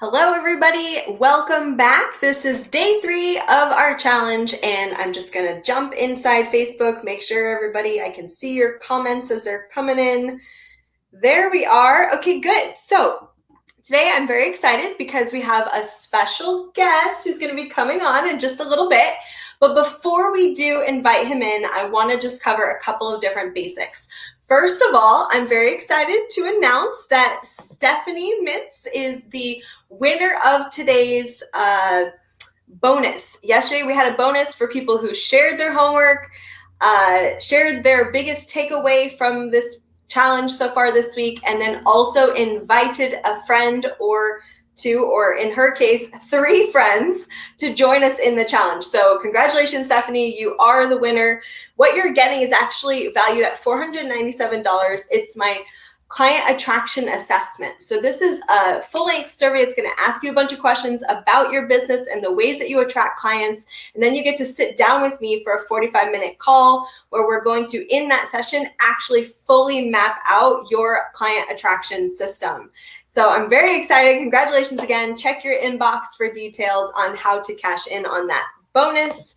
Hello, everybody. Welcome back. This is day 3 of our challenge, and I'm just going to jump inside Facebook, make sure I can see your comments as they're coming in. There we are. Okay, good. So today I'm very excited because we have a special guest who's going to be coming on in just a little bit. But before we do invite him in, I want to just cover a couple of different basics. First of all, I'm very excited to announce that Stephanie Mitz is the winner of today's bonus. Yesterday we had a bonus for people who shared their homework, shared their biggest takeaway from this challenge so far this week, and then also invited a friend or two, or in her case, 3 friends to join us in the challenge. So congratulations, Stephanie, you are the winner. What you're getting is actually valued at $497. It's my client attraction assessment. So this is a full-length survey. It's going to ask you a bunch of questions about your business and the ways that you attract clients. And then you get to sit down with me for a 45-minute call where we're going to, in that session, actually fully map out your client attraction system. So I'm very excited. Congratulations again. Check your inbox for details on how to cash in on that bonus.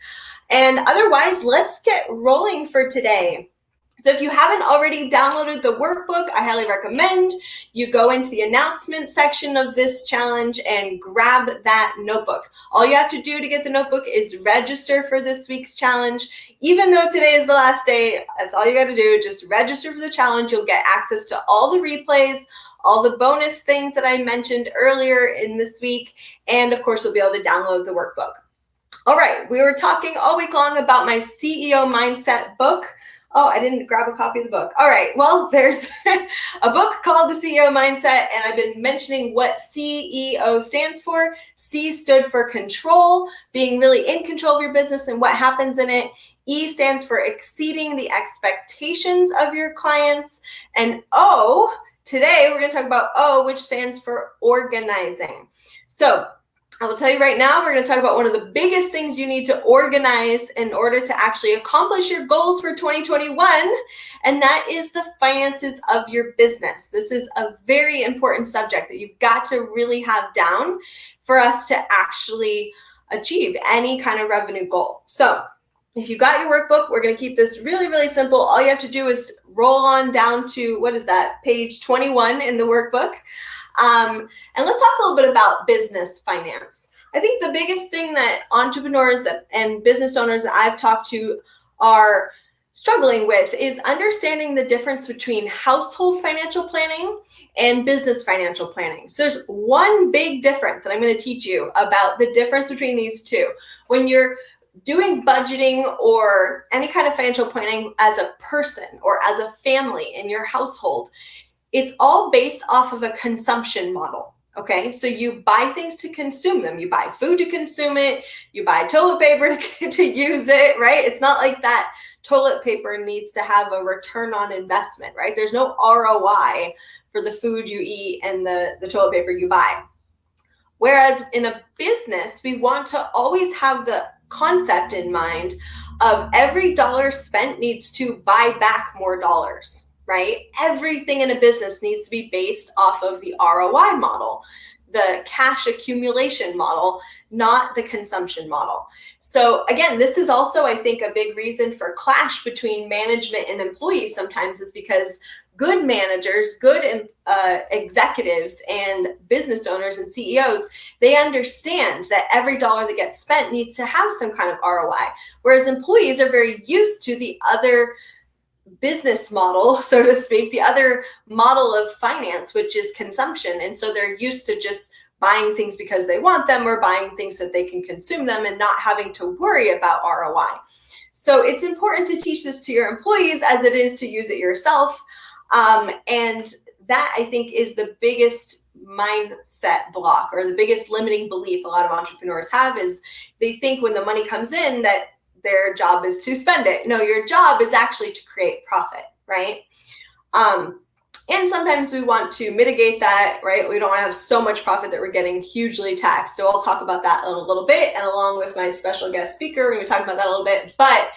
And otherwise, let's get rolling for today. So if you haven't already downloaded the workbook, I highly recommend you go into the announcement section of this challenge and grab that notebook. All you have to do to get the notebook is register for this week's challenge. Even though today is the last day, that's all you got to do. Just register for the challenge. You'll get access to all the replays, all the bonus things that I mentioned earlier in this week, and of course, you'll be able to download the workbook. All right, we were talking all week long about my CEO Mindset book. Oh, I didn't grab a copy of the book. All right, well, there's a book called The CEO Mindset, and I've been mentioning what CEO stands for. C stood for control, being really in control of your business and what happens in it. E stands for exceeding the expectations of your clients. And O, today we're going to talk about O, which stands for organizing. So I will tell you right now, we're going to talk about one of the biggest things you need to organize in order to actually accomplish your goals for 2021, and that is the finances of your business. This is a very important subject that you've got to really have down for us to actually achieve any kind of revenue goal. So if you got your workbook, we're going to keep this really, really simple. All you have to do is roll on down to, what is that, page 21 in the workbook. And let's talk a little bit about business finance. I think the biggest thing that entrepreneurs and business owners that I've talked to are struggling with is understanding the difference between household financial planning and business financial planning. So there's one big difference, and I'm going to teach you about the difference between these two. When you're doing budgeting or any kind of financial planning as a person or as a family in your household, it's all based off of a consumption model, okay? So you buy things to consume them. You buy food to consume it. You buy toilet paper to use it, right? It's not like that toilet paper needs to have a return on investment, right? There's no ROI for the food you eat and the toilet paper you buy. Whereas in a business, we want to always have the concept in mind of every dollar spent needs to buy back more dollars. Right? Everything in a business needs to be based off of the ROI model, the cash accumulation model, not the consumption model. So again, this is also, I think, a big reason for clash between management and employees sometimes, is because good managers, good executives and business owners and CEOs, they understand that every dollar that gets spent needs to have some kind of ROI, whereas employees are very used to the other business model, so to speak, the other model of finance, which is consumption. And so they're used to just buying things because they want them or buying things that they can consume them and not having to worry about ROI. So it's important to teach this to your employees as it is to use it yourself. And that, I think, is the biggest mindset block, or the biggest limiting belief a lot of entrepreneurs have, is they think when the money comes in that their job is to spend it. No, your job is actually to create profit, right? And sometimes we want to mitigate that, right? We don't want to have so much profit that we're getting hugely taxed. So I'll talk about that in a little bit. And along with my special guest speaker, we're going to talk about that a little bit. But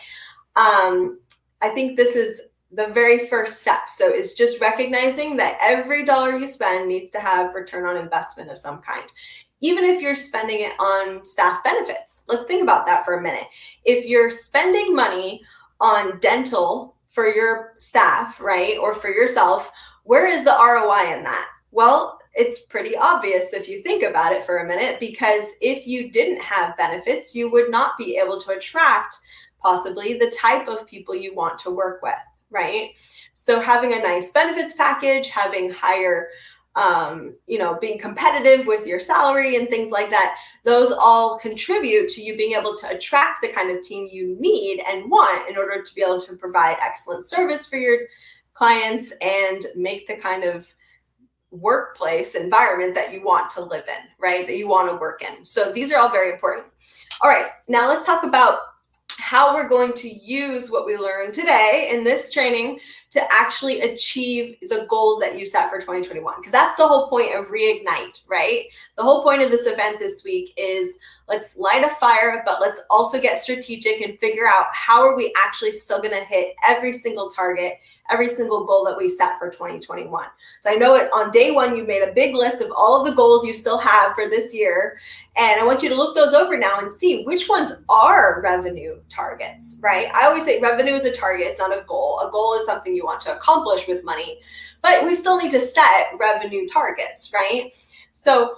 I think this is the very first step. So it's just recognizing that every dollar you spend needs to have return on investment of some kind. Even if you're spending it on staff benefits, let's think about that for a minute. If you're spending money on dental for your staff, right, or for yourself, where is the ROI in that? Well, it's pretty obvious if you think about it for a minute, because if you didn't have benefits, you would not be able to attract possibly the type of people you want to work with, right? So having a nice benefits package, having higher being competitive with your salary and things like that, those all contribute to you being able to attract the kind of team you need and want in order to be able to provide excellent service for your clients and make the kind of workplace environment that you want to live in, right? That you want to work in. So these are all very important. All right, now let's talk about how we're going to use what we learned today in this training to actually achieve the goals that you set for 2021. Because that's the whole point of Reignite, right? The whole point of this event this week is let's light a fire, but let's also get strategic and figure out how are we actually still going to hit every single target, every single goal that we set for 2021. So I know on day one, you made a big list of all of the goals you still have for this year. And I want you to look those over now and see which ones are revenue targets, right? I always say revenue is a target, it's not a goal. A goal is something you want to accomplish with money, but we still need to set revenue targets, right? So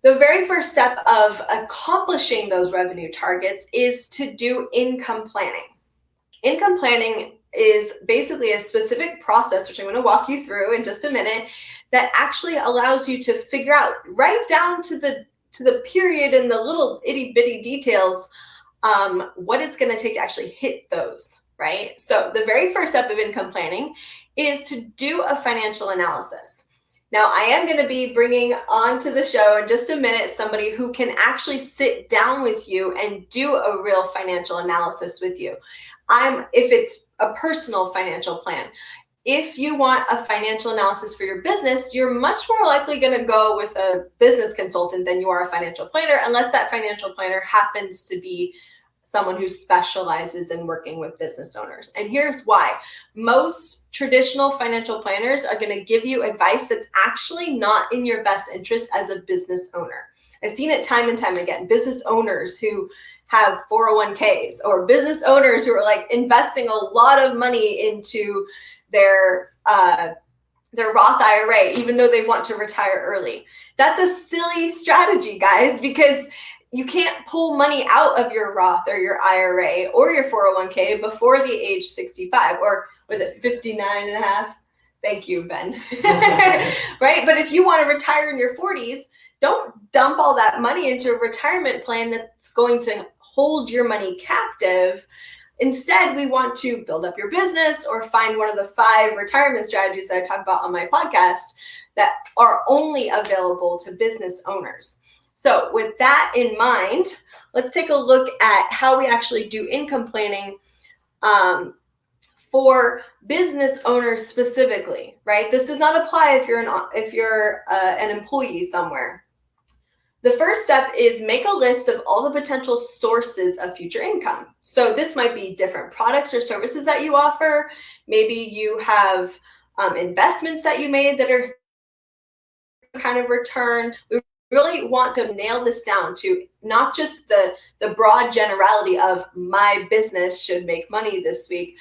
the very first step of accomplishing those revenue targets is to do income planning. Income planning is basically a specific process, which I'm going to walk you through in just a minute, that actually allows you to figure out right down to the period and the little itty bitty details, what it's going to take to actually hit those, right? So the very first step of income planning is to do a financial analysis. Now, I am going to be bringing onto the show in just a minute somebody who can actually sit down with you and do a real financial analysis with you. If it's a personal financial plan. If you want a financial analysis for your business, you're much more likely going to go with a business consultant than you are a financial planner, unless that financial planner happens to be someone who specializes in working with business owners. And here's why. Most traditional financial planners are going to give you advice that's actually not in your best interest as a business owner. I've seen it time and time again. Business owners who have 401ks or business owners who are like investing a lot of money into their Roth IRA, even though they want to retire early. That's a silly strategy, guys, because you can't pull money out of your Roth or your IRA or your 401k before the age 65, or was it 59 and a half? Thank you, Ben. Right? But if you want to retire in your 40s, don't dump all that money into a retirement plan that's going to hold your money captive. Instead, we want to build up your business or find one of the 5 retirement strategies that I talk about on my podcast that are only available to business owners. So with that in mind, let's take a look at how we actually do income planning for business owners specifically, right? This does not apply if you're an employee somewhere. The first step is make a list of all the potential sources of future income. So this might be different products or services that you offer. Maybe you have investments that you made that are kind of return. We really want to nail this down to not just the broad generality of my business should make money this week,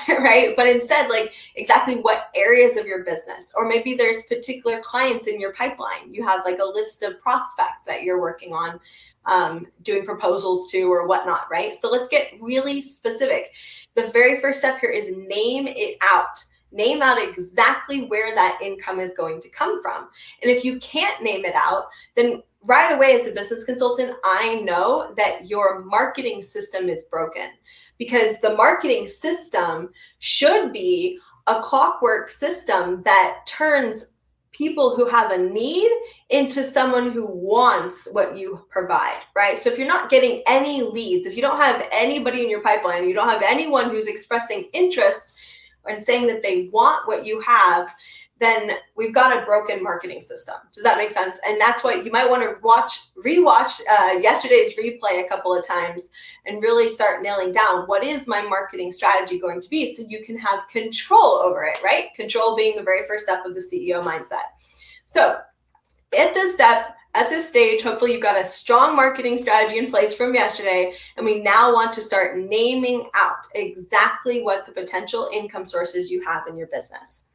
right? But instead, like exactly what areas of your business, or maybe there's particular clients in your pipeline. You have like a list of prospects that you're working on, doing proposals to or whatnot, right? So let's get really specific. The very first step here is name it out. Name out exactly where that income is going to come from. And if you can't name it out, then right away as a business consultant, I know that your marketing system is broken, because the marketing system should be a clockwork system that turns people who have a need into someone who wants what you provide, right? So if you're not getting any leads, if you don't have anybody in your pipeline, you don't have anyone who's expressing interest and saying that they want what you have, then we've got a broken marketing system. Does that make sense? And that's what you might want to rewatch yesterday's replay a couple of times and really start nailing down what is my marketing strategy going to be, so you can have control over it, right? Control being the very first step of the CEO mindset. So at this stage, hopefully you've got a strong marketing strategy in place from yesterday, and we now want to start naming out exactly what the potential income sources you have in your business.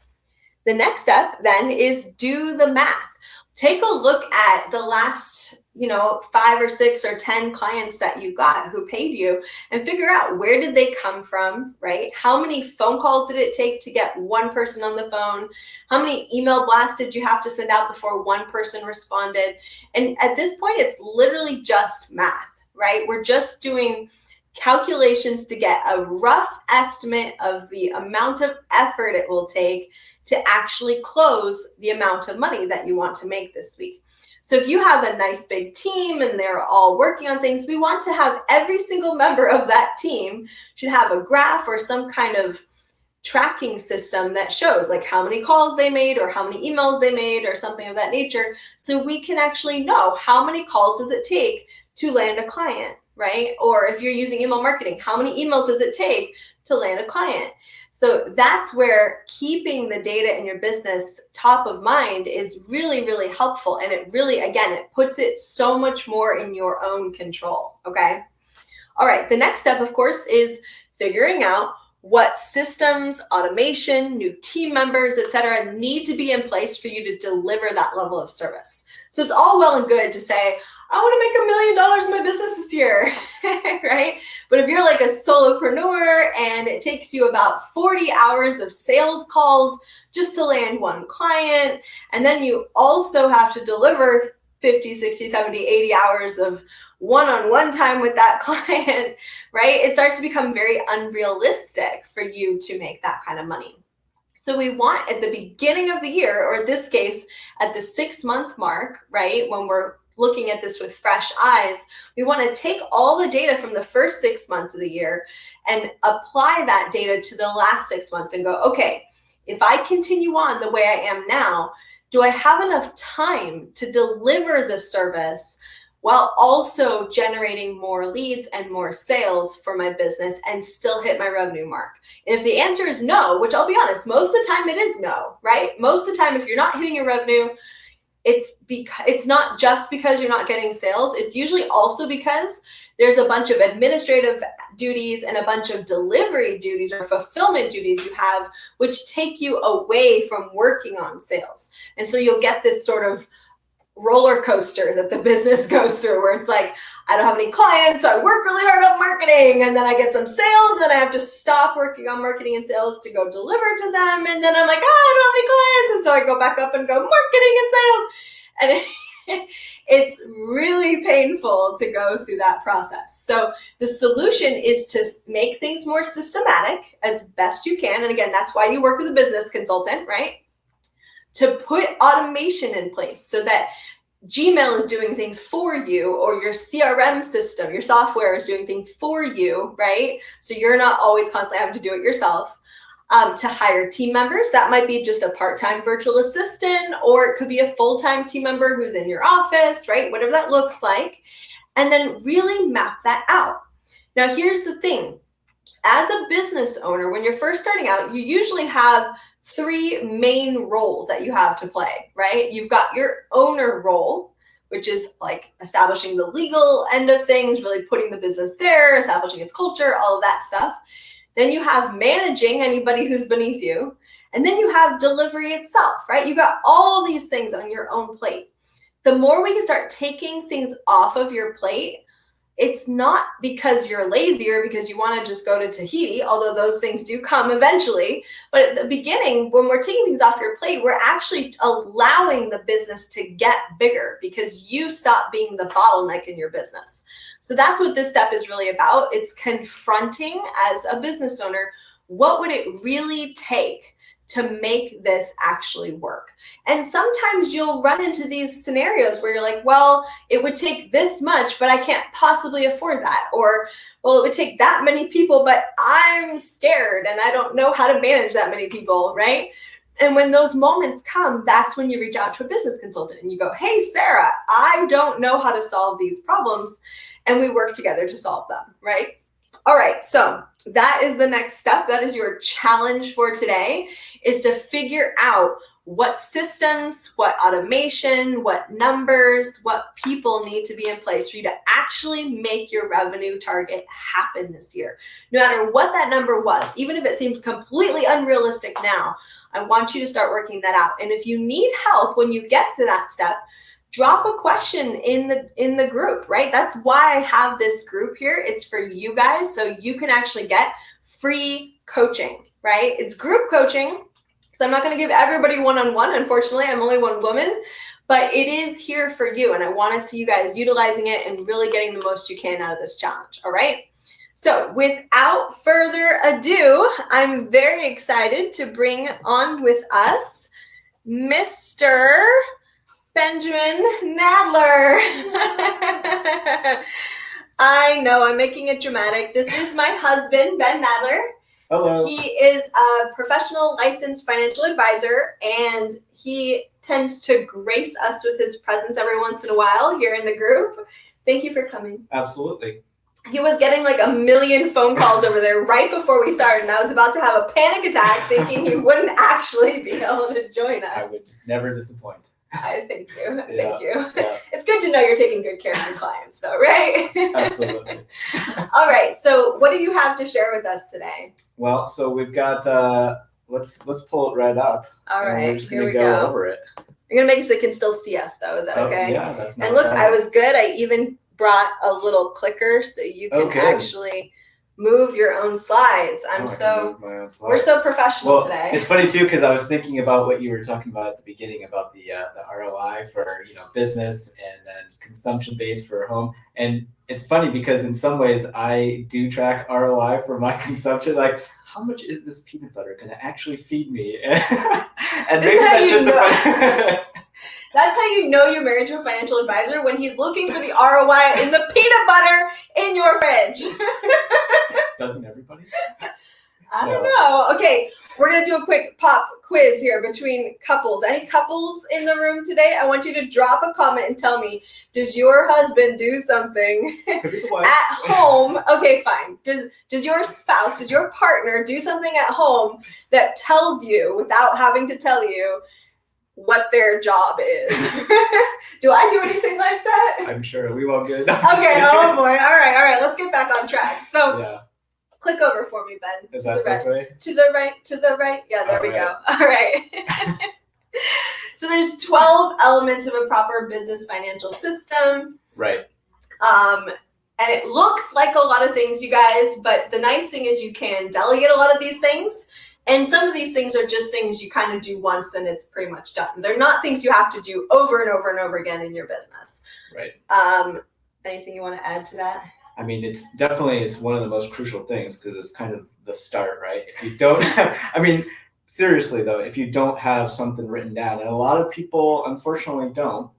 The next step then is do the math. Take a look at the last, 5 or 6 or 10 clients that you got who paid you, and figure out, where did they come from, right? How many phone calls did it take to get one person on the phone? How many email blasts did you have to send out before one person responded? And at this point, it's literally just math, right? We're just doing calculations to get a rough estimate of the amount of effort it will take to actually close the amount of money that you want to make this week. So if you have a nice big team and they're all working on things, we want to have every single member of that team should have a graph or some kind of tracking system that shows like how many calls they made or how many emails they made or something of that nature, so we can actually know how many calls does it take to land a client, right? Or if you're using email marketing, how many emails does it take to land a client? So that's where keeping the data in your business top of mind is really, really helpful. And it really, again, it puts it so much more in your own control, okay? All right, the next step, of course, is figuring out what systems, automation, new team members, etc., need to be in place for you to deliver that level of service. So it's all well and good to say, I want to make $1 million in my business this year, right? But if you're like a solopreneur and it takes you about 40 hours of sales calls just to land one client, and then you also have to deliver 50, 60, 70, 80 hours of one-on-one time with that client, right? It starts to become very unrealistic for you to make that kind of money. So we want, at the beginning of the year, or in this case, at the 6-month mark, right, when we're looking at this with fresh eyes, we want to take all the data from the first 6 months of the year and apply that data to the last 6 months and go, okay, if I continue on the way I am now, do I have enough time to deliver the service while also generating more leads and more sales for my business and still hit my revenue mark? And if the answer is no, which I'll be honest, most of the time it is no, right? Most of the time, if you're not hitting your revenue, it's not just because you're not getting sales. It's usually also because there's a bunch of administrative duties and a bunch of delivery duties or fulfillment duties you have, which take you away from working on sales. And so you'll get this sort of roller coaster that the business goes through, where it's like, I don't have any clients, so I work really hard on marketing, and then I get some sales, and then I have to stop working on marketing and sales to go deliver to them, and then I'm like, I don't have any clients, and so I go back up and go marketing and sales, and it's really painful to go through that process. So the solution is to make things more systematic as best you can, and again, that's why you work with a business consultant, right? To put automation in place so that Gmail is doing things for you, or your CRM system, your software is doing things for you, right? So you're not always constantly having to do it yourself. To hire team members, that might be just a part-time virtual assistant, or it could be a full-time team member who's in your office, right? Whatever that looks like. And then really map that out. Now, here's the thing. As a business owner, when you're first starting out, you usually have 3 main roles that you have to play, right? You've got your owner role, which is like establishing the legal end of things, really putting the business there, establishing its culture, all of that stuff. Then you have managing anybody who's beneath you. And then you have delivery itself, right? You got all these things on your own plate. The more we can start taking things off of your plate, it's not because you're lazy or because you want to just go to Tahiti, although those things do come eventually. But at the beginning, when we're taking things off your plate, we're actually allowing the business to get bigger because you stop being the bottleneck in your business. So that's what this step is really about. It's confronting, as a business owner, what would it really take to make this actually work? And sometimes you'll run into these scenarios where you're like, well, it would take this much, but I can't possibly afford that. Or, well, it would take that many people, but I'm scared and I don't know how to manage that many people, right? And when those moments come, that's when you reach out to a business consultant and you go, hey, Sarah, I don't know how to solve these problems. And we work together to solve them, right? All right, so that is the next step. That is your challenge for today, is to figure out what systems, what automation, what numbers, what people need to be in place for you to actually make your revenue target happen this year. No matter what that number was, even if it seems completely unrealistic now, I want you to start working that out. And if you need help when you get to that step, drop a question in the group, right? That's why I have this group here. It's for you guys, so you can actually get free coaching, right? It's group coaching. So I'm not going to give everybody one-on-one. Unfortunately, I'm only one woman, but it is here for you. And I want to see you guys utilizing it and really getting the most you can out of this challenge. All right. So without further ado, I'm very excited to bring on with us Mr. Benjamin Nadler. I know, I'm making it dramatic. This is my husband, Ben Nadler. Hello. He is a professional licensed financial advisor, and he tends to grace us with his presence every once in a while here in the group. Thank you for coming. Absolutely. He was getting like a million phone calls over there right before we started, and I was about to have a panic attack thinking he wouldn't actually be able to join us. I would never disappoint. I thank you. Yeah, Thank you. Yeah. It's good to know you're taking good care of your clients, though, right? Absolutely. All right. So, what do you have to share with us today? Well, so we've got. Let's pull it right up. All right. We're just Here gonna we go over it. You're gonna make it so they can still see us, though. Is that okay? Yeah, that's not. And look, I was good. I even brought a little clicker so you can actually move your own slides. We're so professional today. It's funny too, because I was thinking about what you were talking about at the beginning about the ROI for business and then consumption based for home. And it's funny because in some ways I do track ROI for my consumption. Like, how much is this peanut butter going to actually feed me? And maybe that's just a That's how you know you're married to a financial advisor, when he's looking for the ROI in the peanut butter in your fridge. Doesn't everybody? I don't know. Okay, we're going to do a quick pop quiz here between couples. Any couples in the room today? I want you to drop a comment and tell me, does your husband do something at home? Okay, fine. Does your spouse, does your partner do something at home that tells you, without having to tell you, what their job is? Do I do anything like that? I'm sure we won't get it. Okay, oh boy. All right. Let's get back on track. So click over for me, Ben. Is that this way? To the right. Yeah, there we go. All right. So there's 12 elements of a proper business financial system. Right. And it looks like a lot of things, you guys, but the nice thing is you can delegate a lot of these things. And some of these things are just things you kind of do once and it's pretty much done. They're not things you have to do over and over and over again in your business. Right. Anything you want to add to that? I mean, it's one of the most crucial things because it's kind of the start, right? If you don't seriously though, if you don't have something written down, and a lot of people unfortunately don't,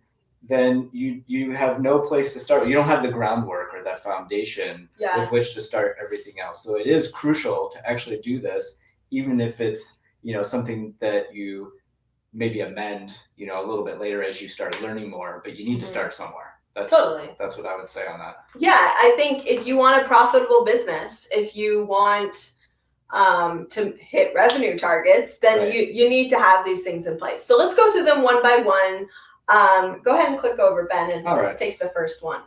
then you have no place to start. You don't have the groundwork or that foundation with which to start everything else. So it is crucial to actually do this, even if it's, something that you maybe amend, a little bit later as you start learning more, but you need to start somewhere. That's what I would say on that. Yeah, I think if you want a profitable business, if you want to hit revenue targets, then you need to have these things in place. So let's go through them one by one. Go ahead and click over, Ben, and let's take the first one.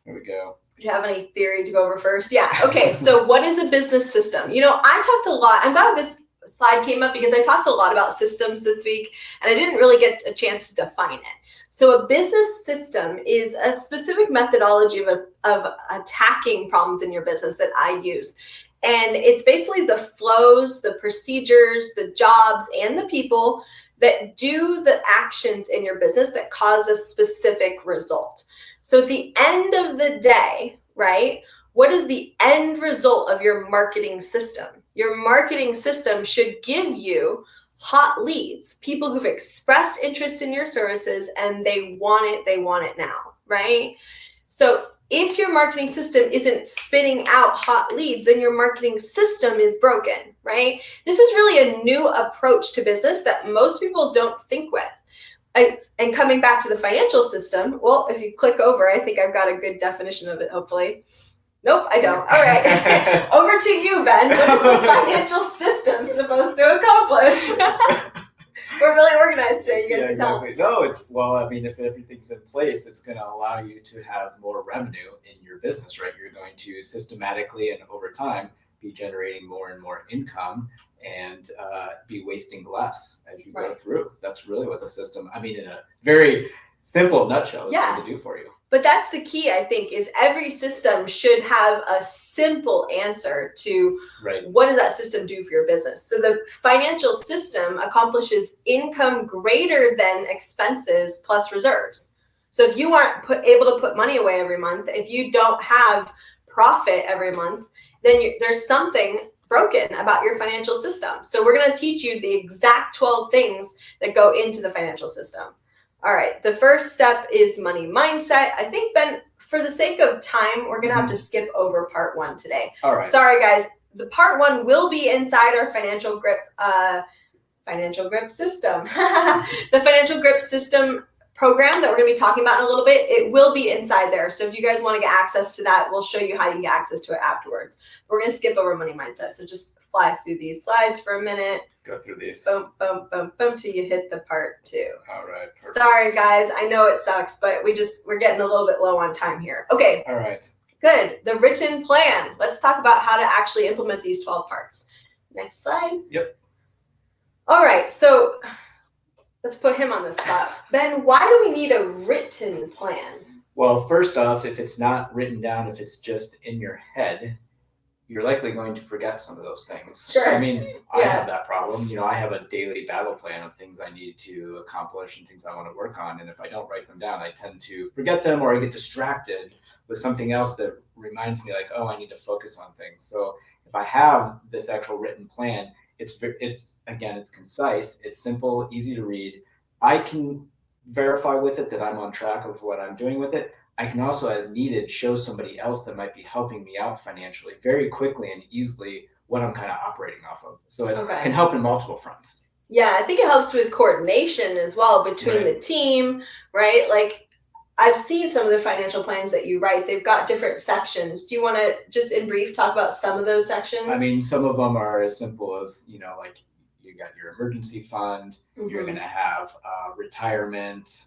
Here we go. Do you have any theory to go over first? Yeah. Okay. So what is a business system? I talked a lot. I'm glad this slide came up because I talked a lot about systems this week and I didn't really get a chance to define it. So a business system is a specific methodology of attacking problems in your business that I use. And it's basically the flows, the procedures, the jobs, and the people that do the actions in your business that cause a specific result. So at the end of the day, right, what is the end result of your marketing system? Your marketing system should give you hot leads, people who've expressed interest in your services and they want it now, right? So if your marketing system isn't spitting out hot leads, then your marketing system is broken, right? This is really a new approach to business that most people don't think with. And coming back to the financial system, well, if you click over, I think I've got a good definition of it, hopefully. Nope, I don't. All right. Over to you, Ben. What is the financial system supposed to accomplish? We're really organized today, you guys can tell. Exactly. No, if everything's in place, it's going to allow you to have more revenue in your business, right? You're going to systematically and over time be generating more and more income and be wasting less as you go through. That's really what the system, in a very simple nutshell, is going to do for you. But that's the key, I think, is every system should have a simple answer to what does that system do for your business. So the financial system accomplishes income greater than expenses plus reserves. So if you aren't able to put money away every month, if you don't have profit every month, then there's something broken about your financial system. So we're going to teach you the exact 12 things that go into the financial system. All right, the first step is money mindset. I think, Ben, for the sake of time, we're gonna have to skip over part 1 today. All right. Sorry, guys. The part 1 will be inside our financial grip system. The financial grip system program that we're gonna be talking about in a little bit, it will be inside there. So if you guys wanna get access to that, we'll show you how you can get access to it afterwards. We're gonna skip over money mindset. So just fly through these slides for a minute. Go through these. Boom, boom, boom, boom, till you hit the part 2. All right. Perfect. Sorry, guys. I know it sucks, but we're getting a little bit low on time here. Okay. All right. Good. The written plan. Let's talk about how to actually implement these 12 parts. Next slide. Yep. All right. So let's put him on the spot. Ben, why do we need a written plan? Well, first off, if it's not written down, if it's just in your head, you're likely going to forget some of those things. Sure. I have that problem. I have a daily battle plan of things I need to accomplish and things I want to work on. And if I don't write them down, I tend to forget them, or I get distracted with something else that reminds me, like, oh, I need to focus on things. So if I have this actual written plan, it's concise, it's simple, easy to read. I can verify with it that I'm on track with what I'm doing with it. I can also, as needed, show somebody else that might be helping me out financially very quickly and easily what I'm kind of operating off of. So it can help in multiple fronts. Yeah, I think it helps with coordination as well between the team, right? Like, I've seen some of the financial plans that you write. They've got different sections. Do you want to just in brief talk about some of those sections? Some of them are as simple as, like you got your emergency fund, you're going to have retirement,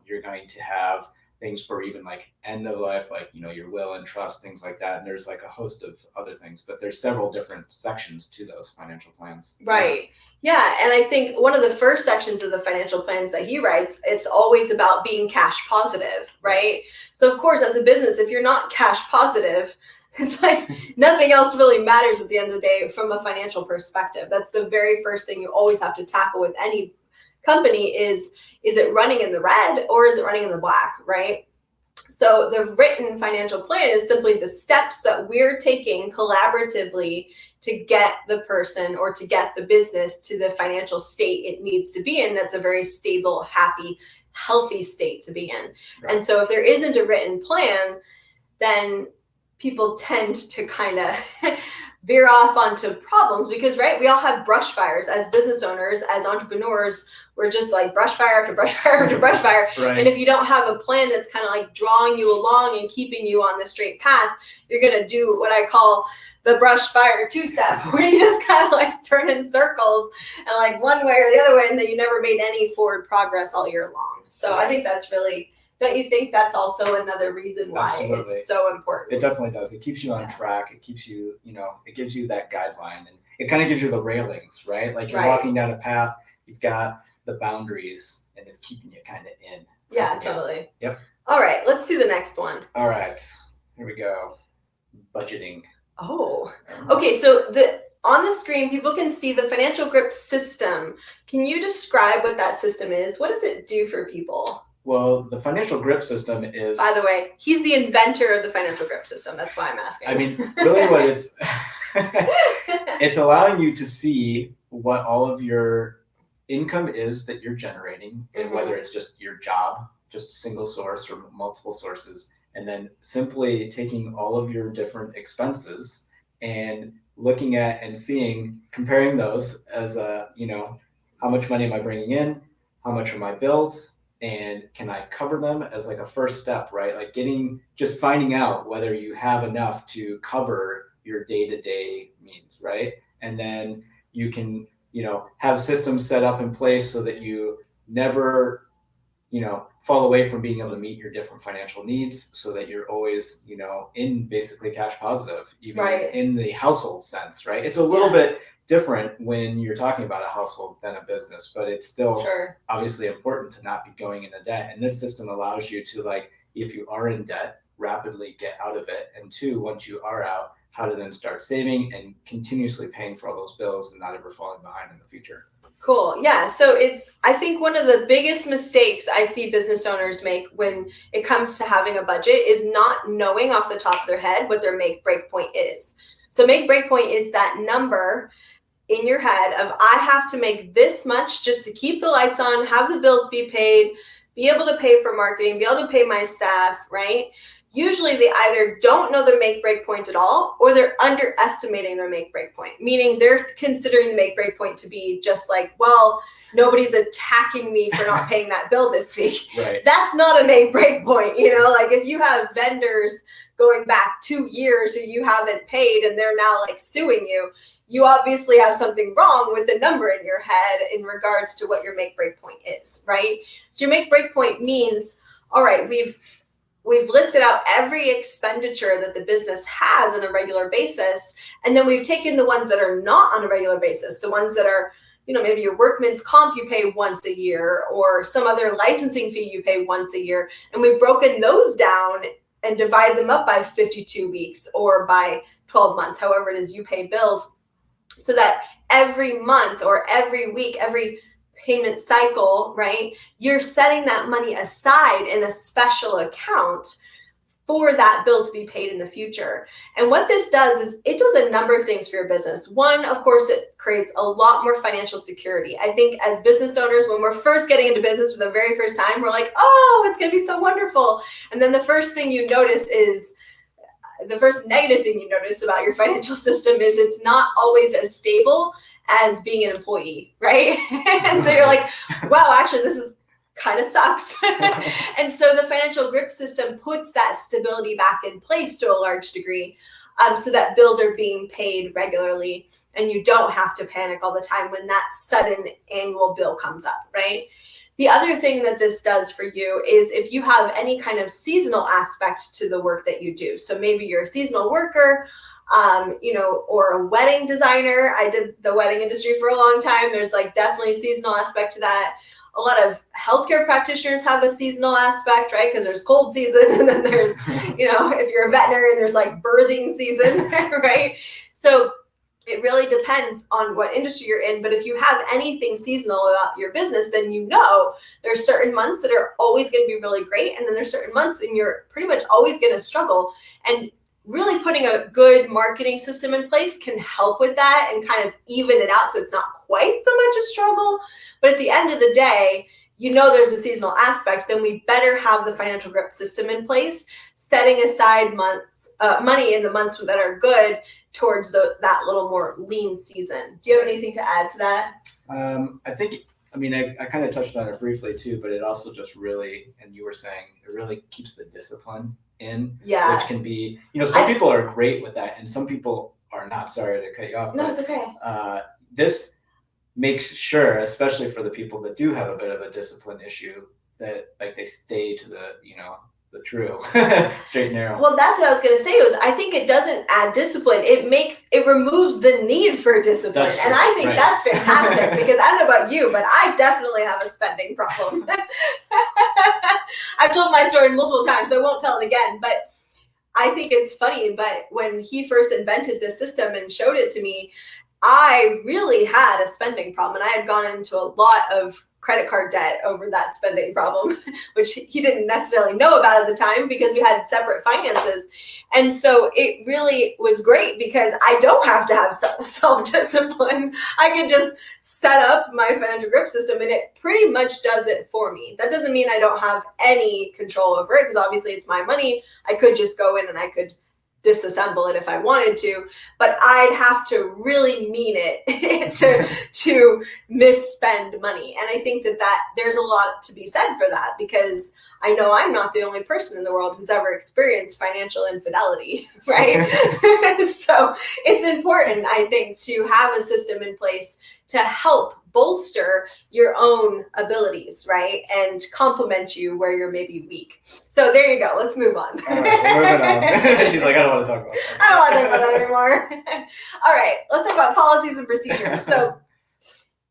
you're going to have things for even like end of life, like, your will and trust, things like that. And there's like a host of other things, but there's several different sections to those financial plans. Right. Yeah. And I think one of the first sections of the financial plans that he writes, it's always about being cash positive, right? So of course, as a business, if you're not cash positive, it's like nothing else really matters at the end of the day from a financial perspective. That's the very first thing you always have to tackle with any company is it running in the red or is it running in the black, right? So the written financial plan is simply the steps that we're taking collaboratively to get the person or to get the business to the financial state it needs to be in. That's a very stable, happy, healthy state to be in. Right. And so if there isn't a written plan, then people tend to kind of veer off onto problems because, we all have brush fires as business owners, as entrepreneurs. We're just like brush fire after brush fire after brush fire. Right. And if you don't have a plan that's kind of like drawing you along and keeping you on the straight path, you're going to do what I call the brush fire 2-step, where you just kind of like turn in circles and like one way or the other way, and then you never made any forward progress all year long. So I think that's really, don't you think that's also another reason why it's so important? It definitely does. It keeps you on track. It keeps you, it gives you that guideline, and it kind of gives you the railings, right? Like you're walking down a path, you've got the boundaries, and it's keeping you kind of in. Yeah, totally. Yep. All right, let's do the next one. All right, here we go. Budgeting. Oh, okay. So on the screen, people can see the financial grip system. Can you describe what that system is? What does it do for people? Well, the financial grip system is... By the way, he's the inventor of the financial grip system. That's why I'm asking. Really what it's... it's allowing you to see what all of your income is that you're generating, and whether it's just your job, just a single source or multiple sources, and then simply taking all of your different expenses and looking at and seeing, comparing those as a, how much money am I bringing in? How much are my bills? And can I cover them as like a first step, right? Like just finding out whether you have enough to cover your day-to-day needs, right? And then you can, have systems set up in place so that you never, fall away from being able to meet your different financial needs, so that you're always, in basically cash positive, even Right. in the household sense, right? It's a little bit different when you're talking about a household than a business, but it's still obviously important to not be going into debt. And this system allows you to, like, if you are in debt, rapidly get out of it. And two, once you are out, how to then start saving and continuously paying for all those bills and not ever falling behind in the future. Cool. Yeah. So I think one of the biggest mistakes I see business owners make when it comes to having a budget is not knowing off the top of their head what their make break point is. So make break point is that number in your head of, I have to make this much just to keep the lights on, have the bills be paid, be able to pay for marketing, be able to pay my staff, right? Usually they either don't know their make break point at all, or they're underestimating their make break point, meaning they're considering the make break point to be just like, well, nobody's attacking me for not paying that bill this week. Right. That's not a make break point. Like if you have vendors going back 2 years who you haven't paid and they're now like suing you, you obviously have something wrong with the number in your head in regards to what your make break point is, right? So your make break point means, all right, we've listed out every expenditure that the business has on a regular basis. And then we've taken the ones that are not on a regular basis, the ones that are, maybe your workman's comp you pay once a year, or some other licensing fee you pay once a year. And we've broken those down and divided them up by 52 weeks or by 12 months, however it is you pay bills, so that every month or every week, every payment cycle, right, you're setting that money aside in a special account for that bill to be paid in the future. And what this does is it does a number of things for your business. One, of course, it creates a lot more financial security. I think as business owners, when we're first getting into business for the very first time, we're like, oh, it's going to be so wonderful. And then the first thing you notice is, the first negative thing you notice about your financial system is it's not always as stable as being an employee, right? And so you're like, wow, actually, this is kind of sucks. And so the financial grip system puts that stability back in place to a large degree, so that bills are being paid regularly and you don't have to panic all the time when that sudden annual bill comes up, right? The other thing that this does for you is if you have any kind of seasonal aspect to the work that you do. So maybe you're a seasonal worker, or a wedding designer. I did the wedding industry for a long time. There's like definitely a seasonal aspect to that. A lot of healthcare practitioners have a seasonal aspect, right? Because there's cold season, and then there's, if you're a veterinarian, there's like birthing season, right? So it really depends on what industry you're in. But if you have anything seasonal about your business, then there's certain months that are always going to be really great. And then there's certain months and you're pretty much always going to struggle. And really putting a good marketing system in place can help with that and kind of even it out so it's not quite so much a struggle. But at the end of the day, there's a seasonal aspect, then we better have the financial grip system in place, setting aside money in the months that are good towards that little more lean season. Do you have anything to add to that? I kind of touched on it briefly too, but it also just really, and you were saying, it really keeps the discipline in, which can be, some people are great with that and some people are not. Sorry to cut you off. No, but, it's okay. This makes sure, especially for the people that do have a bit of a discipline issue, that like they stay to the true straight and narrow. Well, that's what I was going to say. I think it doesn't add discipline. It removes the need for discipline. And I think that's fantastic because I don't know about you, but I definitely have a spending problem. I've told my story multiple times, so I won't tell it again. But I think it's funny. But when he first invented this system and showed it to me, I really had a spending problem. And I had gone into a lot of credit card debt over that spending problem, which he didn't necessarily know about at the time because we had separate finances. And so it really was great because I don't have to have self-discipline. I can just set up my financial grip system and it pretty much does it for me. That doesn't mean I don't have any control over it because obviously it's my money. I could just go in and I could disassemble it if I wanted to, but I'd have to really mean it to misspend money. And I think that there's a lot to be said for that because I know I'm not the only person in the world who's ever experienced financial infidelity, right? So it's important, I think, to have a system in place to help bolster your own abilities, right? And complement you where you're maybe weak. So there you go. Let's move on. All right, we're moving on. She's like, I don't want to talk about that. I don't want to talk about that anymore. All right, let's talk about policies and procedures. So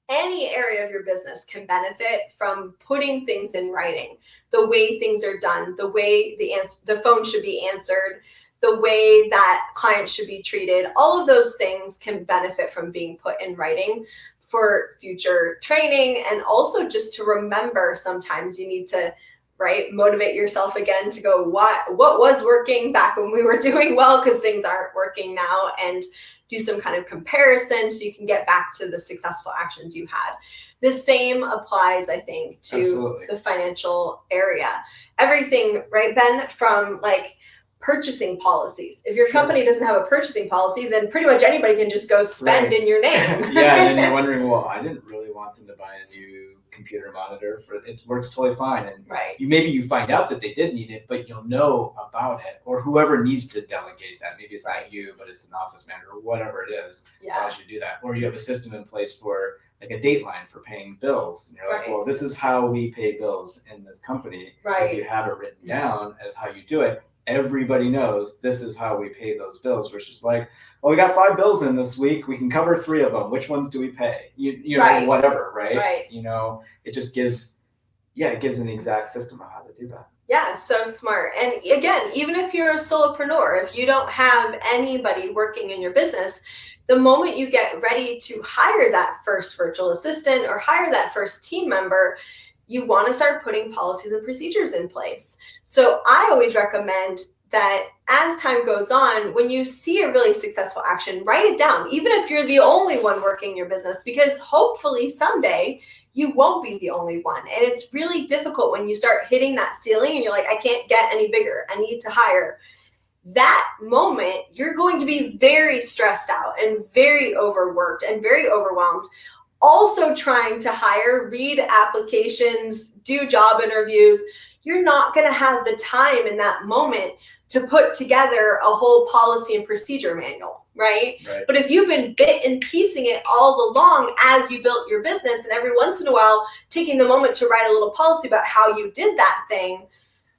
any area of your business can benefit from putting things in writing. The way things are done, the way the phone should be answered, the way that clients should be treated, all of those things can benefit from being put in writing for future training. And also just to remember, sometimes you need to, right, motivate yourself again to go, what was working back when we were doing well, because things aren't working now, and do some kind of comparison so you can get back to the successful actions you had. The same applies, I think, to Absolutely. the financial area. Everything, right, Ben, from like purchasing policies. If your Sure. company doesn't have a purchasing policy, then pretty much anybody can just go spend Right. in your name. Yeah, and then you're wondering, well, I didn't really want them to buy a new computer monitor. It works totally fine. And Right. maybe you find out that they did need it, but you'll know about it, or whoever needs to delegate that. Maybe it's not you, but it's an office manager or whatever it is. Yeah. Allows you to do that. Or you have a system in place for like a date line for paying bills. And you're like, Right. well, this is how we pay bills in this company. Right. If you have it written down as how you do it, everybody knows this is how we pay those bills, which is like, well, we got 5 bills in this week. We can cover 3 of them. Which ones do we pay? You know, Right. whatever, right? Right. You know, it just gives an exact system of how to do that. Yeah, so smart. And again, even if you're a solopreneur, if you don't have anybody working in your business, the moment you get ready to hire that first virtual assistant or hire that first team member, you want to start putting policies and procedures in place. So I always recommend that as time goes on, when you see a really successful action, write it down, even if you're the only one working your business, because hopefully someday you won't be the only one. And it's really difficult when you start hitting that ceiling and you're like, I can't get any bigger. I need to hire. That moment, you're going to be very stressed out and very overworked and very overwhelmed. Also trying to hire, read applications, do job interviews. You're not going to have the time in that moment to put together a whole policy and procedure manual, right? But if you've been bit and piecing it all along as you built your business, and every once in a while taking the moment to write a little policy about how you did that thing,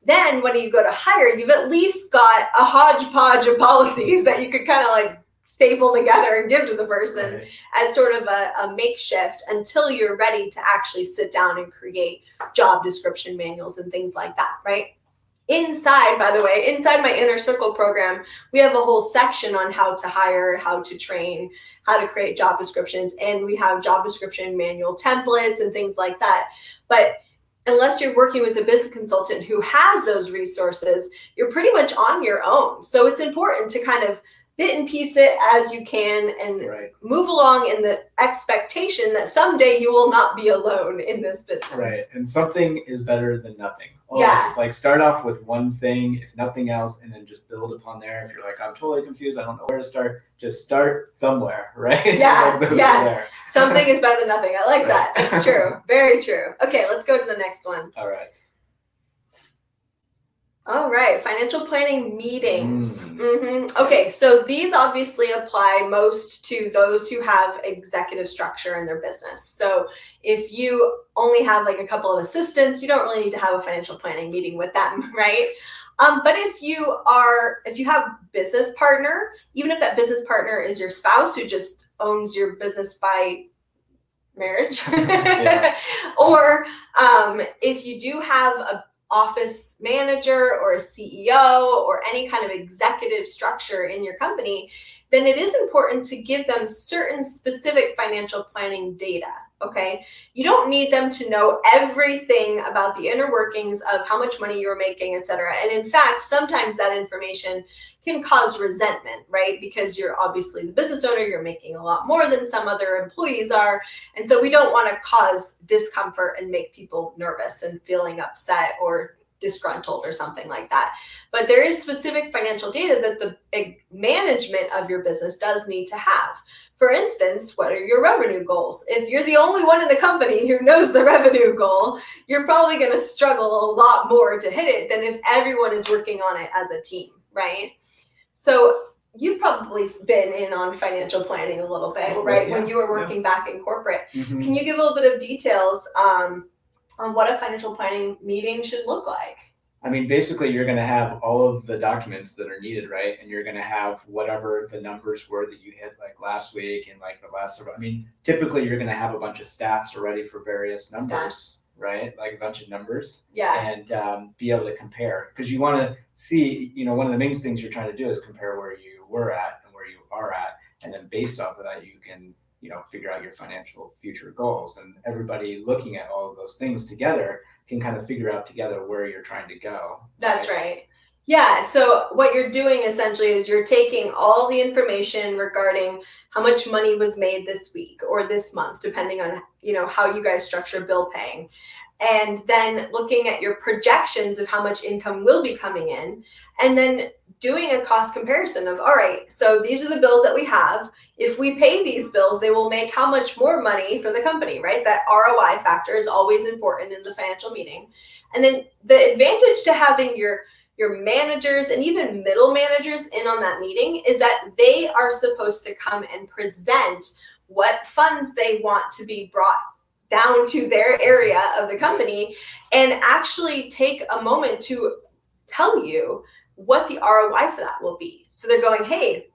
then when you go to hire, you've at least got a hodgepodge of policies that you could kind of like staple together and give to the person as sort of a makeshift until you're ready to actually sit down and create job description manuals and things like that, right? Inside, by the way, inside my Inner Circle program, we have a whole section on how to hire, how to train, how to create job descriptions, and we have job description manual templates and things like that. But unless you're working with a business consultant who has those resources, you're pretty much on your own. So it's important to kind of bit and piece it as you can and move along in the expectation that someday you will not be alone in this business. Right. And something is better than nothing. Always. Yeah. Like start off with one thing, if nothing else, and then just build upon there. If you're like, I'm totally confused, I don't know where to start, just start somewhere, right? Yeah. Yeah. There. Something is better than nothing. I like that. It's true. Very true. Okay, let's go to the next one. All right. All right, financial planning meetings. Okay, so these obviously apply most to those who have executive structure in their business. So if you only have like a couple of assistants, you don't really need to have a financial planning meeting with them, right? But if you have business partner, even if that business partner is your spouse who just owns your business by marriage, or if you do have a office manager or a CEO or any kind of executive structure in your company, then it is important to give them certain specific financial planning data. Okay, you don't need them to know everything about the inner workings of how much money you're making, etc. And in fact, sometimes that information can cause resentment, right? Because you're obviously the business owner, you're making a lot more than some other employees are. And so we don't want to cause discomfort and make people nervous and feeling upset or disgruntled or something like that. But there is specific financial data that the management of your business does need to have. For instance, what are your revenue goals? If you're the only one in the company who knows the revenue goal, you're probably going to struggle a lot more to hit it than if everyone is working on it as a team, right? So you've probably been in on financial planning a little bit, right? Yeah, when you were working back in corporate. Mm-hmm. Can you give a little bit of details on what a financial planning meeting should look like? I mean, basically, you're going to have all of the documents that are needed, right? And you're going to have whatever the numbers were that you hit like last week and like the last, I mean, typically you're going to have a bunch of stats already for various numbers, right? Like a bunch of numbers. Yeah. And be able to compare, because you want to see, you know, one of the main things you're trying to do is compare where you were at and where you are at. And then based off of that, you can, you know, figure out your financial future goals. And everybody looking at all of those things together can kind of figure out together where you're trying to go. That's right. Yeah. So what you're doing essentially is you're taking all the information regarding how much money was made this week or this month, depending on, you know, how you guys structure bill paying. And then looking at your projections of how much income will be coming in, and then doing a cost comparison of, all right, so these are the bills that we have. If we pay these bills, they will make how much more money for the company, right? That ROI factor is always important in the financial meeting. And then the advantage to having your managers and even middle managers in on that meeting is that they are supposed to come and present what funds they want to be brought down to their area of the company and actually take a moment to tell you what the ROI for that will be. So they're going, hey,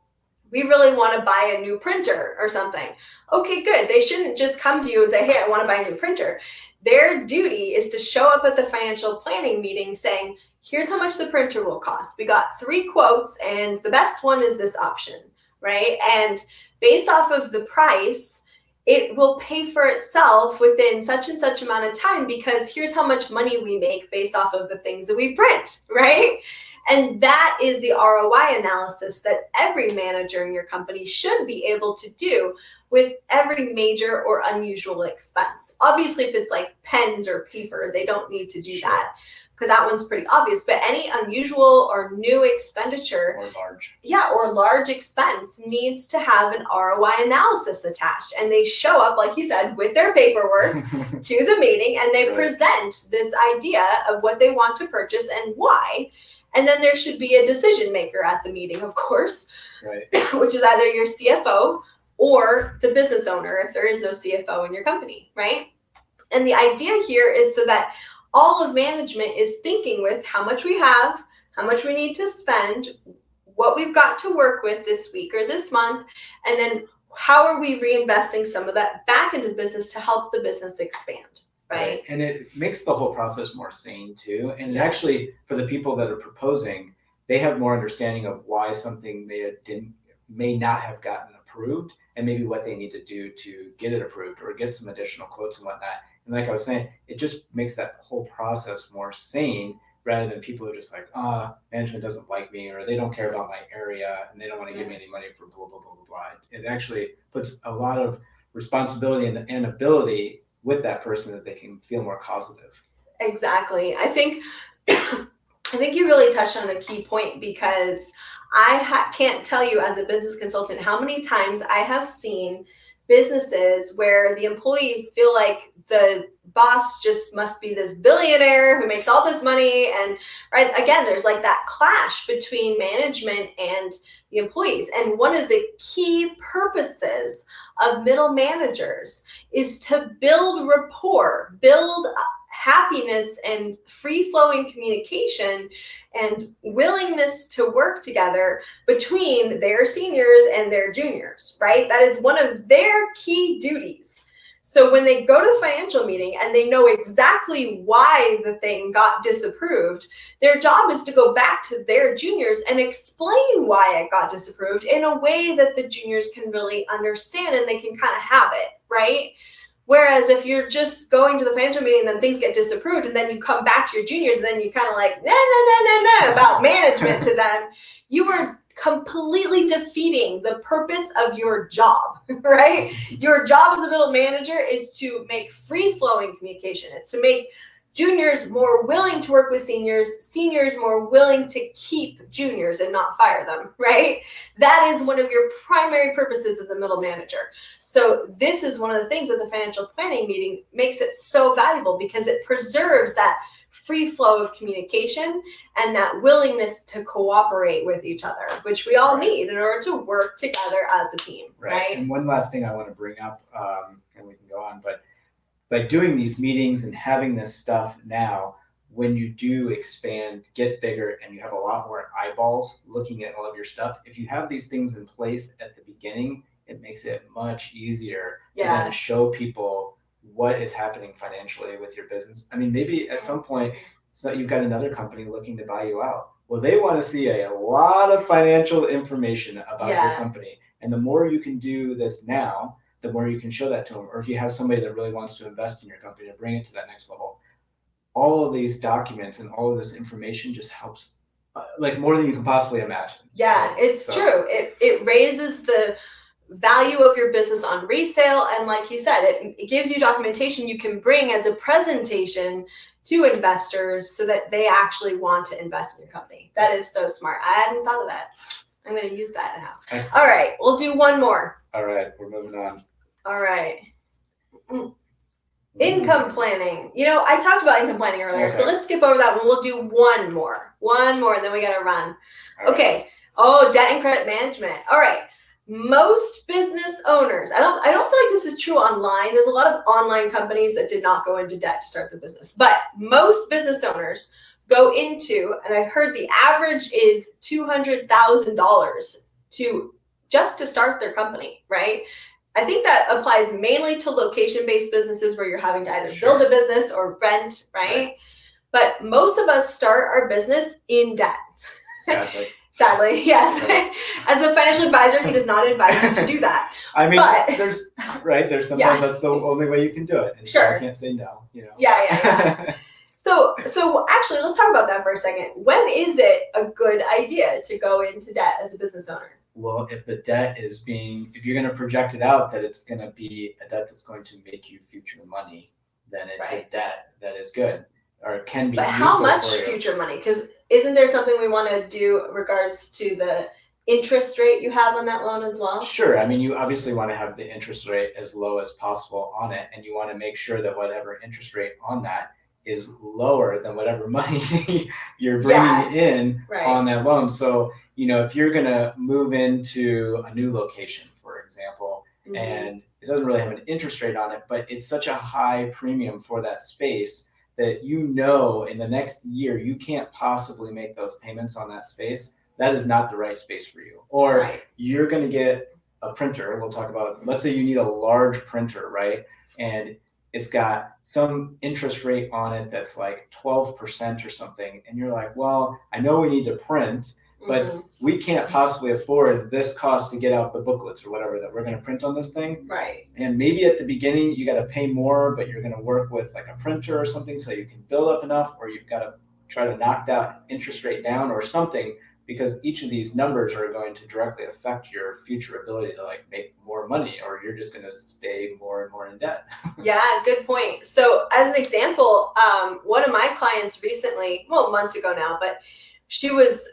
we really want to buy a new printer or something. Okay, good. They shouldn't just come to you and say, hey, I want to buy a new printer. Their duty is to show up at the financial planning meeting saying, here's how much the printer will cost. We got 3 quotes and the best one is this option, right? And based off of the price, it will pay for itself within such and such amount of time because here's how much money we make based off of the things that we print, right? And that is the ROI analysis that every manager in your company should be able to do with every major or unusual expense. Obviously, if it's like pens or paper, they don't need to do that because that one's pretty obvious. But any unusual or new expenditure or large expense needs to have an ROI analysis attached. And they show up, like you said, with their paperwork to the meeting and they present this idea of what they want to purchase and why. And then there should be a decision maker at the meeting, of course, which is either your CFO or the business owner if there is no CFO in your company, right? And the idea here is so that all of management is thinking with how much we have, how much we need to spend, what we've got to work with this week or this month, and then how are we reinvesting some of that back into the business to help the business expand. Right. And it makes the whole process more sane too. And actually, for the people that are proposing, they have more understanding of why something may not have gotten approved and maybe what they need to do to get it approved or get some additional quotes and whatnot. And like I was saying, it just makes that whole process more sane rather than people who are just like, management doesn't like me or they don't care about my area and they don't want to give me any money for blah, blah, blah, blah, blah. It actually puts a lot of responsibility and ability with that person that they can feel more positive. Exactly. I think you really touched on a key point because I can't tell you as a business consultant how many times I have seen businesses where the employees feel like the boss just must be this billionaire who makes all this money. And right, again, there's like that clash between management and the employees. And one of the key purposes of middle managers is to build rapport, build happiness and free-flowing communication and willingness to work together between their seniors and their juniors, right? That is one of their key duties. So when they go to the financial meeting and they know exactly why the thing got disapproved, their job is to go back to their juniors and explain why it got disapproved in a way that the juniors can really understand and they can kind of have it, right? Whereas if you're just going to the financial meeting and then things get disapproved and then you come back to your juniors and then you kind of like, nah, about management to them, you are completely defeating the purpose of your job, right? Your job as a middle manager is to make free-flowing communication. It's to make juniors more willing to work with seniors, seniors more willing to keep juniors and not fire them, right? That is one of your primary purposes as a middle manager. So this is one of the things that the financial planning meeting makes it so valuable, because it preserves that free flow of communication and that willingness to cooperate with each other, which we all need in order to work together as a team, right? And one last thing I want to bring up, and we can go on, but by doing these meetings and having this stuff now, when you do expand, get bigger, and you have a lot more eyeballs looking at all of your stuff, if you have these things in place at the beginning, it makes it much easier to then show people what is happening financially with your business. I mean, maybe at some point, so you've got another company looking to buy you out. Well, they want to see a lot of financial information about your company. And the more you can do this now, the more you can show that to them. Or if you have somebody that really wants to invest in your company and bring it to that next level, all of these documents and all of this information just helps, like more than you can possibly imagine. Yeah, right? It's true. It raises the value of your business on resale. And like you said, it gives you documentation you can bring as a presentation to investors so that they actually want to invest in your company. That is so smart. I hadn't thought of that. I'm going to use that now. Excellent. All right, we'll do one more. All right, we're moving on. All right. Income planning. You know, I talked about income planning earlier, so let's skip over that one. We'll do one more, and then we got to run. Okay. Right. Oh, debt and credit management. All right. Most business owners, I don't feel like this is true online. There's a lot of online companies that did not go into debt to start their business, but most business owners go into, and I heard the average is $200,000 to start their company, right? I think that applies mainly to location-based businesses where you're having to either build a business or rent, right? But most of us start our business in debt. Sadly, yes. As a financial advisor, he does not advise you to do that. I mean, there's sometimes that's the only way you can do it. And so I can't say no, you know. Yeah. So actually, let's talk about that for a second. When is it a good idea to go into debt as a business owner? Well, if the debt is if you're going to project it out that it's going to be a debt that's going to make you future money, then it's a debt that is good, or it can be. But how much future money? Because isn't there something we want to do in regards to the interest rate you have on that loan as well? Sure. I mean, you obviously want to have the interest rate as low as possible on it, and you want to make sure that whatever interest rate on that is lower than whatever money you're bringing in on that loan. So, you know, if you're going to move into a new location, for example, and it doesn't really have an interest rate on it, but it's such a high premium for that space that you know in the next year you can't possibly make those payments on that space, that is not the right space for you. Or you're going to get a printer. We'll talk about, let's say you need a large printer, right? And it's got some interest rate on it that's like 12% or something. And you're like, well, I know we need to print, but we can't possibly afford this cost to get out the booklets or whatever that we're going to print on this thing. Right. And maybe at the beginning you got to pay more, but you're going to work with like a printer or something so you can build up enough, or you've got to try to knock that interest rate down or something, because each of these numbers are going to directly affect your future ability to like make more money, or you're just going to stay more and more in debt. Yeah, good point. So as an example, one of my clients recently, months ago now, but she was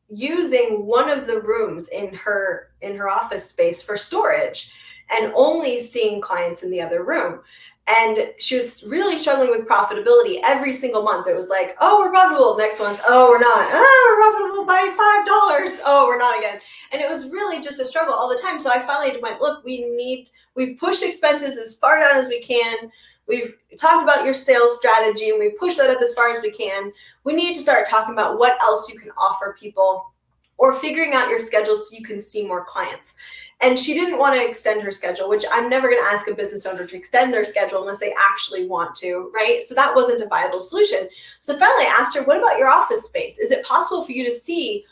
using one of the rooms in her office space for storage and only seeing clients in the other room. And she was really struggling with profitability every single month. It was like, oh, we're profitable. Next month, oh, we're not. Oh, we're profitable by $5. Oh, we're not again. And it was really just a struggle all the time. So I finally went, look, we've pushed expenses as far down as we can. We've talked about your sales strategy and we pushed that up as far as we can. We need to start talking about what else you can offer people or figuring out your schedule so you can see more clients. And she didn't want to extend her schedule, which I'm never going to ask a business owner to extend their schedule unless they actually want to, right? So that wasn't a viable solution. So finally I asked her, what about your office space? Is it possible for you to see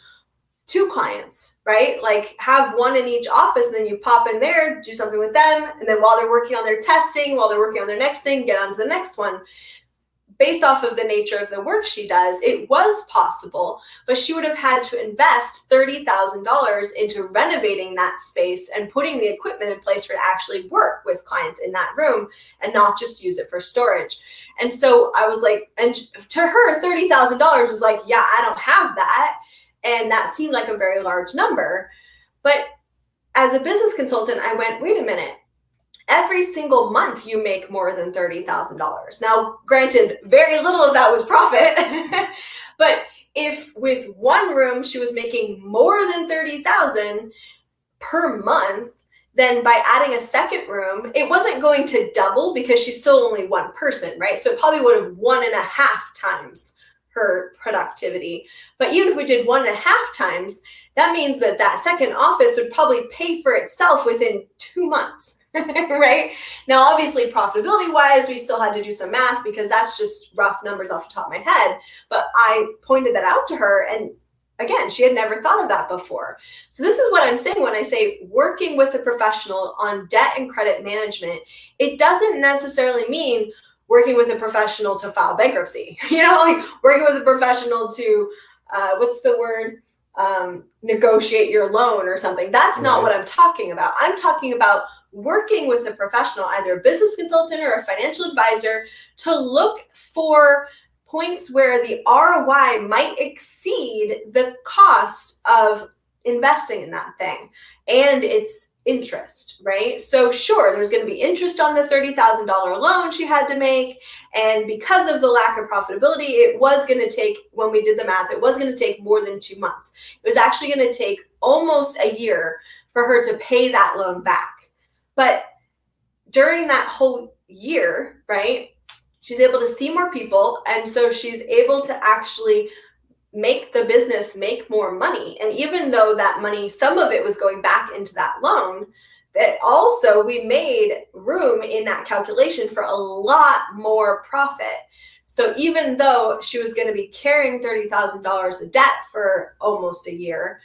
2 clients, right? Like have one in each office, and then you pop in there, do something with them, and then while they're working on their testing, while they're working on their next thing, get on to the next one. Based off of the nature of the work she does, it was possible, but she would have had to invest $30,000 into renovating that space and putting the equipment in place for it to actually work with clients in that room and not just use it for storage. And so I was like, and to her, $30,000 was like, yeah, I don't have that. And that seemed like a very large number. But as a business consultant, I went, wait a minute. Every single month you make more than $30,000. Now, granted, very little of that was profit, but if with one room she was making more than $30,000 per month, then by adding a second room, it wasn't going to double because she's still only one person, right? So it probably would have 1.5 times her productivity. But even if we did 1.5 times, that means that that second office would probably pay for itself within 2 months. Right? Now, obviously, profitability wise, we still had to do some math because that's just rough numbers off the top of my head. But I pointed that out to her. And again, she had never thought of that before. So this is what I'm saying when I say working with a professional on debt and credit management. It doesn't necessarily mean working with a professional to file bankruptcy, like working with a professional to, what's the word? Negotiate your loan or something. That's not what I'm talking about. I'm talking about working with a professional, either a business consultant or a financial advisor, to look for points where the ROI might exceed the cost of investing in that thing and its interest, right? So sure, there's going to be interest on the $30,000 loan she had to make. And because of the lack of profitability, it was going to take, when we did the math, it was going to take more than 2 months. It was actually going to take almost a year for her to pay that loan back. But during that whole year, right, she's able to see more people. And so she's able to actually make the business make more money. And even though that money, some of it was going back into that loan, that also we made room in that calculation for a lot more profit. So even though she was going to be carrying $30,000 of debt for almost a year,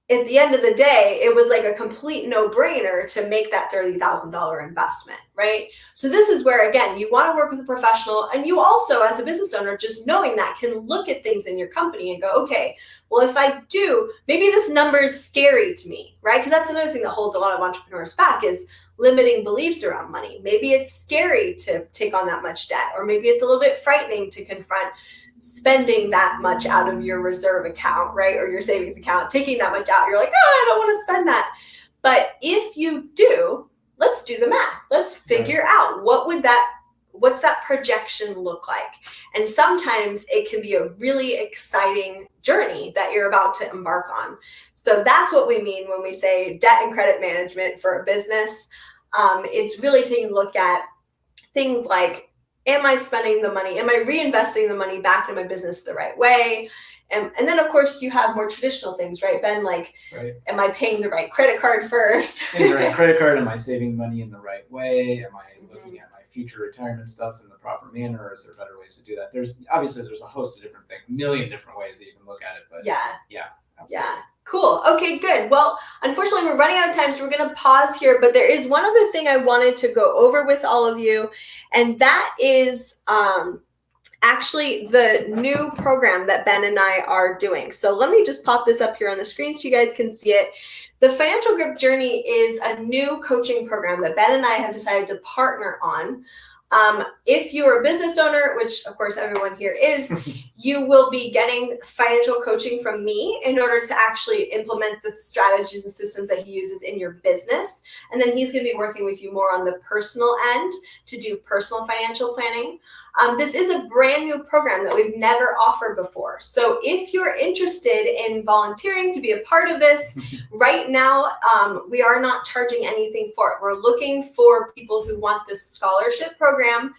at the end of the day, it was like a complete no-brainer to make that $30,000 investment, right? So this is where, again, you want to work with a professional, and you also, as a business owner, just knowing that, can look at things in your company and go, okay, well, if I do, maybe this number is scary to me, right? Because that's another thing that holds a lot of entrepreneurs back is limiting beliefs around money. Maybe it's scary to take on that much debt, or maybe it's a little bit frightening to confront spending that much out of your reserve account, right? Or your savings account, taking that much out. You're like, I don't want to spend that. But if you do, let's do the math. Let's figure out what's that projection look like? And sometimes it can be a really exciting journey that you're about to embark on. So that's what we mean when we say debt and credit management for a business. It's really taking a look at things like, am I spending the money? Am I reinvesting the money back in my business the right way? And then, of course, you have more traditional things, right, Ben? Like, am I paying the right credit card first? Paying the right credit card. Am I saving money in the right way? Am I looking at my future retirement stuff in the proper manner? Or is there better ways to do that? There's a host of different things, a million different ways that you can look at it. But yeah, absolutely. Yeah. Cool. Okay, good. Well, unfortunately, we're running out of time, so we're going to pause here. But there is one other thing I wanted to go over with all of you, and that is actually the new program that Ben and I are doing. So let me just pop this up here on the screen so you guys can see it. The Financial Grip Journey is a new coaching program that Ben and I have decided to partner on. If you're a business owner, which of course everyone here is, you will be getting financial coaching from me in order to actually implement the strategies and systems that he uses in your business. And then he's going to be working with you more on the personal end to do personal financial planning. This is a brand new program that we've never offered before. So if you're interested in volunteering to be a part of this, right now, we are not charging anything for it. We're looking for people who want this scholarship program.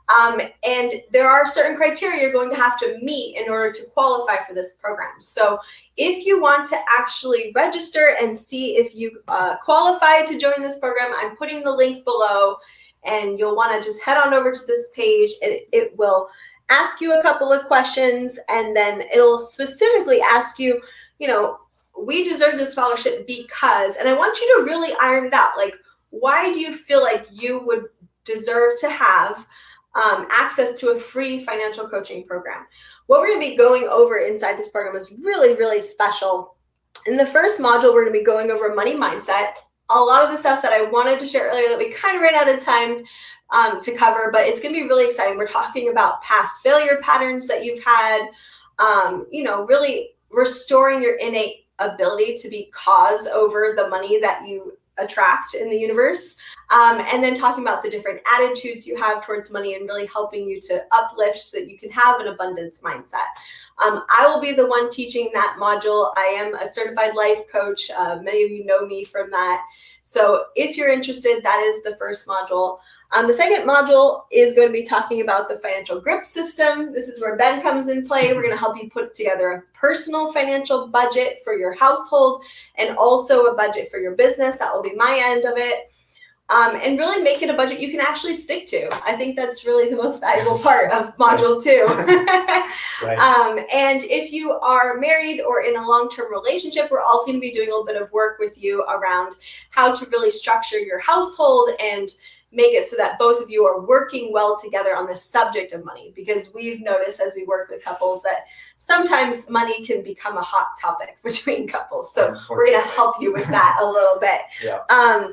And there are certain criteria you're going to have to meet in order to qualify for this program. So if you want to actually register and see if you qualify to join this program, I'm putting the link below, and you'll want to just head on over to this page. It will ask you a couple of questions, and then it'll specifically ask you, we deserve this scholarship because, and I want you to really iron it out. Like, why do you feel like you would deserve to have access to a free financial coaching program? What we're going to be going over inside this program is really, really special. In the first module, we're going to be going over money mindset. A lot of the stuff that I wanted to share earlier that we kind of ran out of time to cover, but it's going to be really exciting. We're talking about past failure patterns that you've had, really restoring your innate ability to be cause over the money that you attract in the universe, and then talking about the different attitudes you have towards money and really helping you to uplift so that you can have an abundance mindset. I will be the one teaching that module. I am a certified life coach. Many of you know me from that. So if you're interested, that is the first module. The second module is going to be talking about the financial grip system. This is where Ben comes in play. We're going to help you put together a personal financial budget for your household and also a budget for your business. That will be my end of it. And really make it a budget you can actually stick to. I think that's really the most valuable part of module 2. Right. And if you are married or in a long-term relationship, we're also going to be doing a little bit of work with you around how to really structure your household and make it so that both of you are working well together on the subject of money, because we've noticed as we work with couples that sometimes money can become a hot topic between couples. So we're going to help you with that a little bit. Yeah.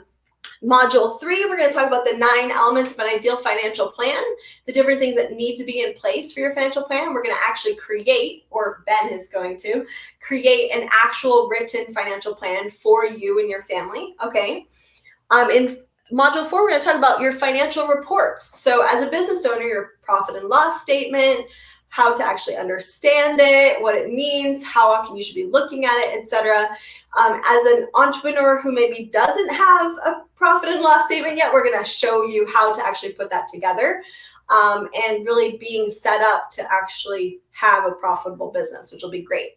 Module 3, we're going to talk about the 9 elements of an ideal financial plan, the different things that need to be in place for your financial plan. We're going to actually create, or Ben is going to create, an actual written financial plan for you and your family. Okay. In Module 4, we're going to talk about your financial reports. So as a business owner, your profit and loss statement, how to actually understand it, what it means, how often you should be looking at it, etc. As an entrepreneur who maybe doesn't have a profit and loss statement yet, we're going to show you how to actually put that together, and really being set up to actually have a profitable business, which will be great.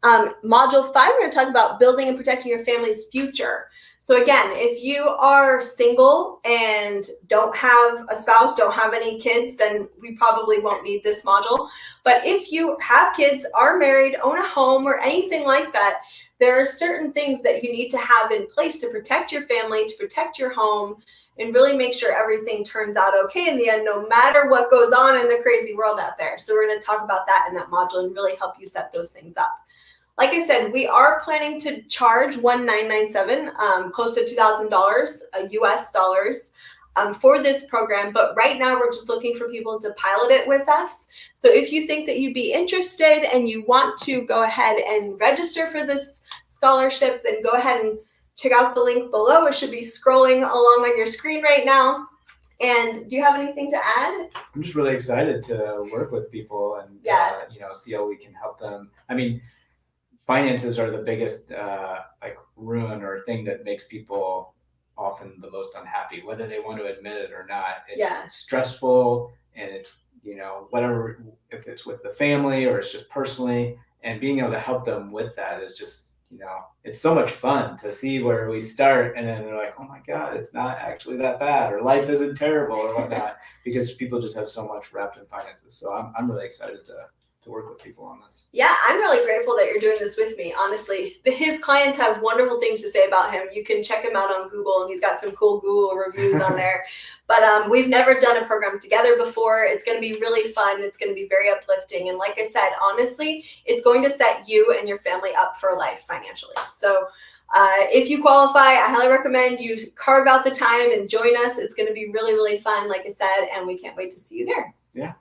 Module 5, we're going to talk about building and protecting your family's future. So again, if you are single and don't have a spouse, don't have any kids, then we probably won't need this module. But if you have kids, are married, own a home, or anything like that, there are certain things that you need to have in place to protect your family, to protect your home, and really make sure everything turns out okay in the end, no matter what goes on in the crazy world out there. So we're going to talk about that in that module and really help you set those things up. Like I said, we are planning to charge $1,997, close to $2,000 US dollars for this program. But right now, we're just looking for people to pilot it with us. So if you think that you'd be interested and you want to go ahead and register for this scholarship, then go ahead and check out the link below. It should be scrolling along on your screen right now. And do you have anything to add? I'm just really excited to work with people and see how we can help them. I mean, finances are the biggest ruin or thing that makes people often the most unhappy, whether they want to admit it or not. It's stressful, and it's whatever, if it's with the family or it's just personally, and being able to help them with that is just it's so much fun to see where we start and then they're like, oh my God, it's not actually that bad, or life isn't terrible or whatnot, because people just have so much wrapped in finances. So I'm really excited to work with people on this. Yeah, I'm really grateful that you're doing this with me, honestly. His clients have wonderful things to say about him. You can check him out on Google, and he's got some cool Google reviews on there. But we've never done a program together before. It's going to be really fun. It's going to be very uplifting. And like I said, honestly, it's going to set you and your family up for life financially. So if you qualify, I highly recommend you carve out the time and join us. It's going to be really, really fun, like I said, and we can't wait to see you there. Yeah.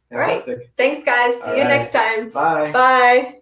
Fantastic. All right. Thanks, guys. See you next time. Bye. Bye.